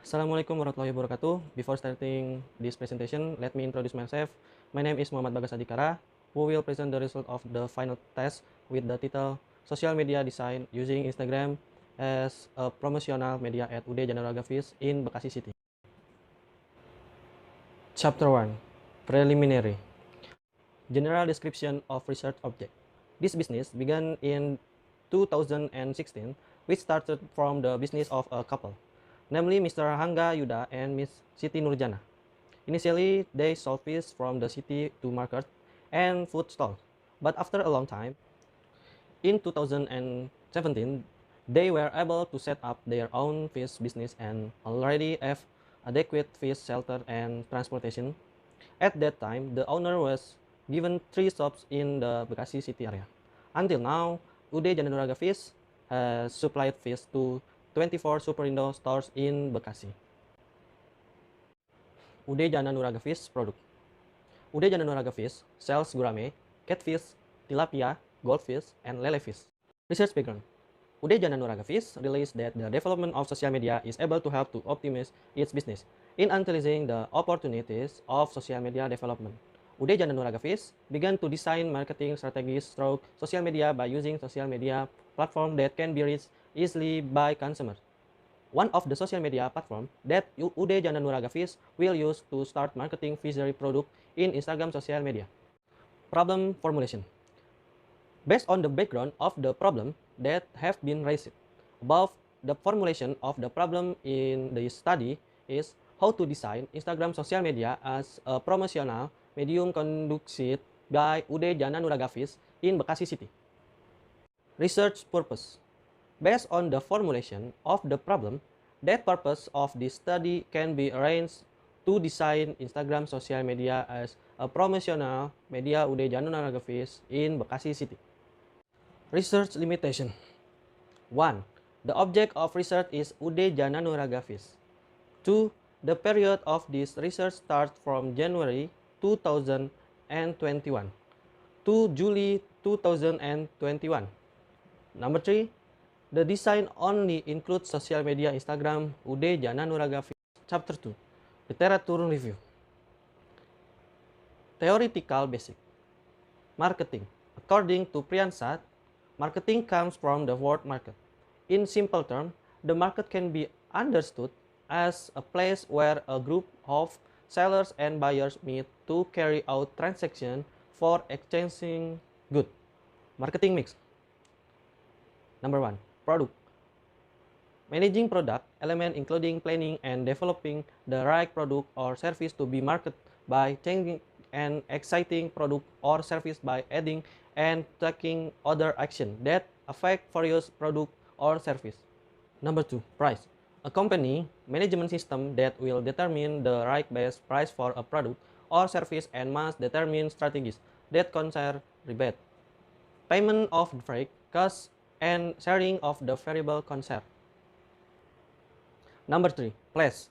Assalamualaikum warahmatullahi wabarakatuh. Before starting this presentation, let me introduce myself. My name is Muhammad Bagas Adikara, who will present the result of the final test with the title Social Media Design Using Instagram as a Promotional Media at UD Janaraga Fis in Bekasi City. Chapter 1. Preliminary. General description of research object. This business began in 2016, which started from the business of a couple, namely Mr. Hangga Yuda and Miss Siti Nurjana. Initially, they sold fish from the city to market and food stalls, but after a long time, in 2017, they were able to set up their own fish business and already have adequate fish shelter and transportation. At that time, the owner was given 3 shops in the Bekasi city area. Until now, Ude Jananuraga Fish has supplied fish to 24 Superindo stores in Bekasi. Ude Jananuraga Fish product. Ude Jananuraga Fish sells gurame, catfish, tilapia, goldfish, and lele fish. Research background. Ude Jananuraga Fish realized that the development of social media is able to help to optimize its business in analyzing the opportunities of social media development. Ude Jananuraga Fish began to design marketing strategies through social media by using social media platform that can be reached easily by consumers. One of the social media platform that Ude Jananuraga Fish will use to start marketing fishery product in Instagram social media. Problem formulation. Based on the background of the problem that have been raised above, the formulation of the problem in the study is how to design Instagram social media as a promotional medium conducted by Ude Jananuraga Fish in Bekasi City. Research purpose. Based on the formulation of the problem, that purpose of this study can be arranged to design Instagram social media as a promotional media Ude Jananuraga Fish in Bekasi City. Research limitation. 1. The object of research is Ude Jananuraga Fish. 2. The period of this research starts from January 2021 to July 2021. Number 3. The design only includes social media Instagram Ude Jananuraga Fish. Chapter 2. Literature review. Theoretical basic. Marketing. According to Priyansad, marketing comes from the word market. In simple terms, the market can be understood as a place where a group of sellers and buyers meet to carry out transactions for exchanging goods. Marketing mix. Number 1. Product. Managing product element including planning and developing the right product or service to be marketed by changing and exciting product or service by adding and taking other action that affect various product or service. Number 2. Price. A company management system that will determine the right best price for a product or service and must determine strategies that concern rebate, payment of freight costs, and sharing of the variable concern. Number 3. Place.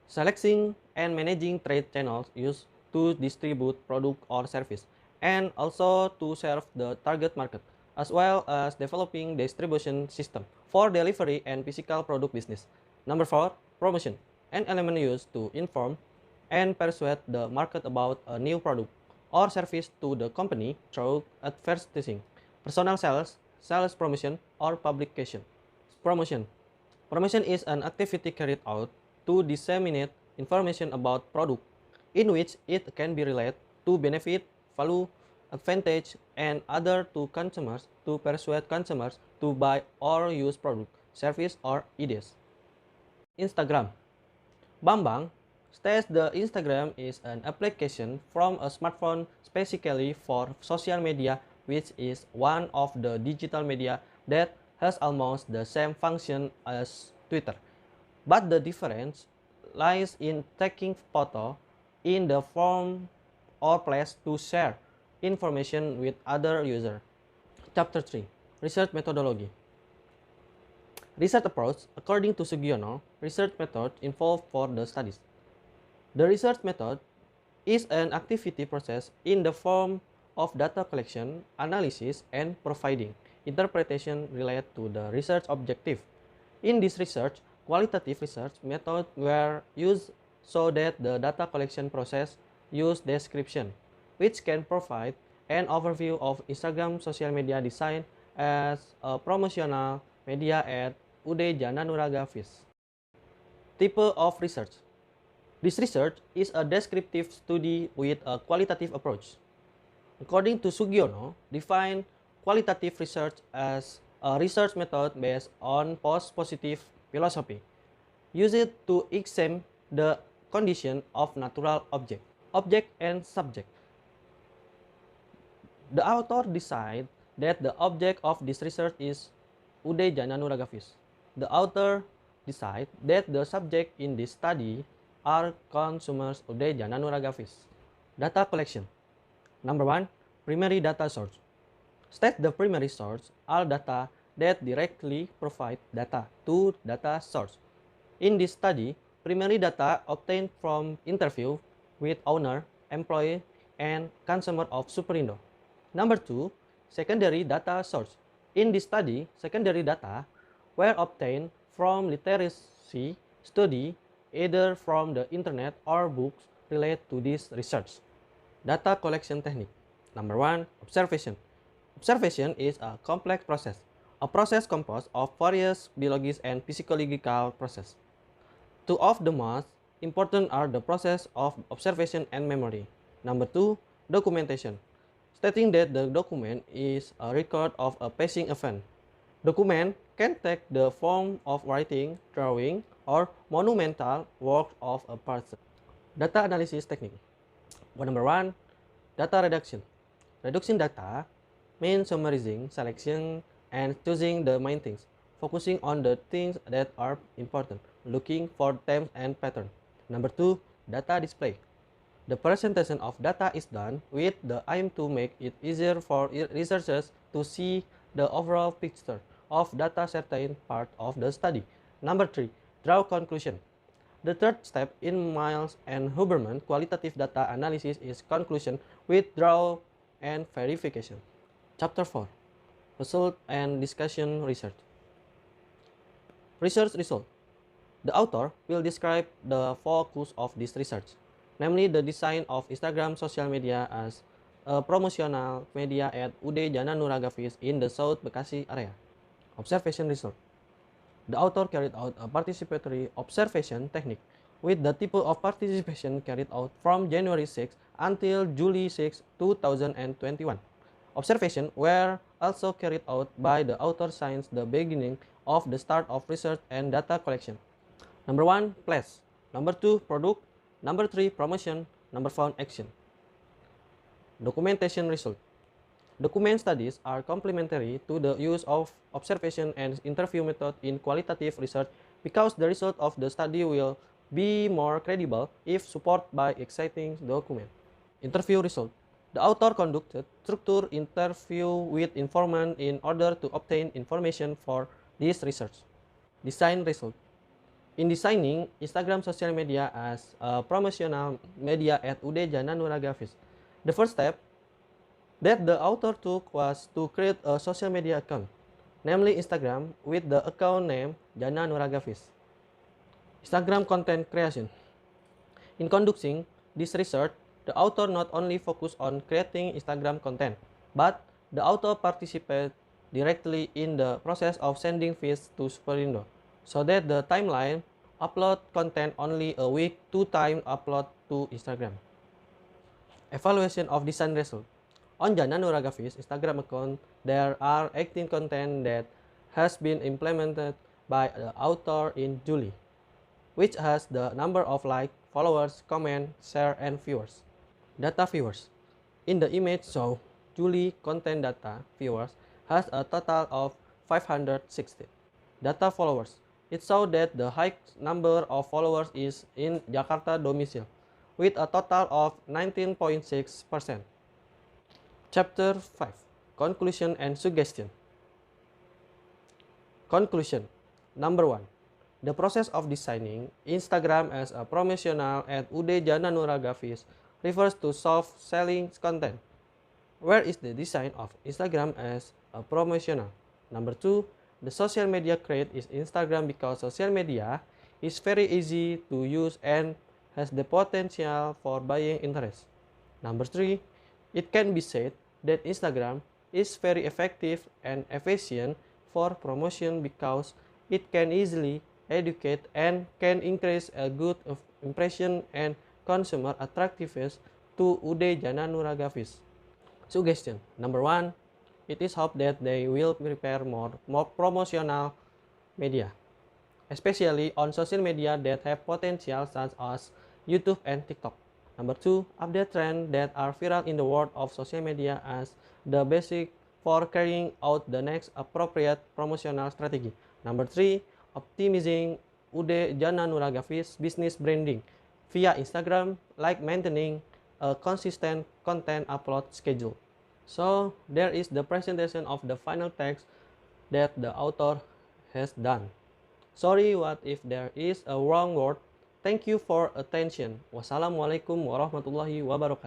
Selecting and managing trade channels used to distribute product or service, and also to serve the target market, as well as developing distribution system for delivery and physical product business. Number 4. Promotion. An element used to inform and persuade the market about a new product or service to the company through advertising, personal sales, sales promotion, or publication. Promotion. Promotion is an activity carried out to disseminate information about product in which it can be related to benefit, value, advantage, and other to consumers to persuade consumers to buy or use product, service, or ideas. Instagram. Bambang states the Instagram is an application from a smartphone specifically for social media, which is one of the digital media that has almost the same function as Twitter. But the difference lies in taking photo in the form or place to share information with other users. Chapter 3. Research methodology. Research approach. According to Sugiono, research method involved for the studies. The research method is an activity process in the form of data collection, analysis, and providing interpretation related to the research objective. In this research, Qualitative research methods were used so that the data collection process used description, which can provide an overview of Instagram social media design as a promotional media at UD Jananuraga FIS. Type of research. This research is a descriptive study with a qualitative approach. According to Sugiono, define qualitative research as a research method based on post-positive philosophy, used to examine the condition of natural object and subject. The author decided that the object of this research is Ude Jananuragafis. The author decided that the subject in this study are consumers Ude Jananuragafis. Data collection. Number 1, primary data source. State the primary source are data that directly provide data to data source. In this study, primary data obtained from interview with owner, employee, and consumer of Superindo. Number 2, secondary data source. In this study, secondary data were obtained from literacy study, either from the internet or books related to this research. Data collection technique. Number 1, observation. Observation is a complex process, a process composed of various biological and physiological processes. Two of the most important are the process of observation and memory. Number 2, documentation. Stating that the document is a record of a passing event. Document can take the form of writing, drawing, or monumental work of a person. Data analysis technique. Number 1, data reduction. Reducing data means summarizing, selection, and choosing the main things, focusing on the things that are important, looking for themes and patterns. Number 2, data display. The presentation of data is done with the aim to make it easier for researchers to see the overall picture of data certain part of the study. Number 3, draw conclusion. The third step in Miles and Huberman qualitative data analysis is conclusion, withdrawal, and verification. Chapter 4, Result and Discussion Research. Research result. The author will describe the focus of this research, namely the design of Instagram social media as a promotional media at UD Jananuragafis in the South Bekasi area. Observation result. The author carried out a participatory observation technique with the type of participation carried out from January 6 until July 6, 2021. Observation were also carried out by the author since the beginning of the start of research and data collection. Number 1, place. Number 2, product. Number 3, promotion. Number 4, action. Documentation result. Document studies are complementary to the use of observation and interview method in qualitative research because the result of the study will be more credible if supported by exciting document. Interview result. The author conducted structured interview with informant in order to obtain information for this research. Design result. In designing Instagram social media as a promotional media at UD Jananuragafis, the first step that the author took was to create a social media account, namely Instagram, with the account name Jananuragafis. Instagram content creation. In conducting this research, the author not only focused on creating Instagram content, but the author participated directly in the process of sending feeds to Superindo, so that the timeline upload content only a week 2 times upload to Instagram. Evaluation of design result. On Jananuragafis Instagram account, there are 18 content that has been implemented by the author in July, which has the number of like, followers, comment, share, and viewers. Data viewers. In the image show, July content data viewers has a total of 560. Data followers. It shows that the highest number of followers is in Jakarta domicile, with a total of 19.6%. Chapter 5, Conclusion and Suggestion. Conclusion. Number 1. The process of designing Instagram as a promotional at UD Jananuragafis refers to soft-selling content. Where is the design of Instagram as a promotional? Number 2. The social media create is Instagram because social media is very easy to use and has the potential for buying interest. Number three, it can be said that Instagram is very effective and efficient for promotion because it can easily educate and can increase a good impression and consumer attractiveness to Ude Jana Nuragavis. Suggestion number one, it is hoped that they will prepare more promotional media, especially on social media that have potential such as YouTube and TikTok. Number two, update trends that are viral in the world of social media as the basic for carrying out the next appropriate promotional strategy. Number three, optimizing Ude Jana Nuragavis business branding via Instagram, like maintaining a consistent content upload schedule. So there is the presentation of the final text that the author has done. Sorry what if there is a wrong word. Thank you for attention. Wassalamualaikum warahmatullahi wabarakatuh.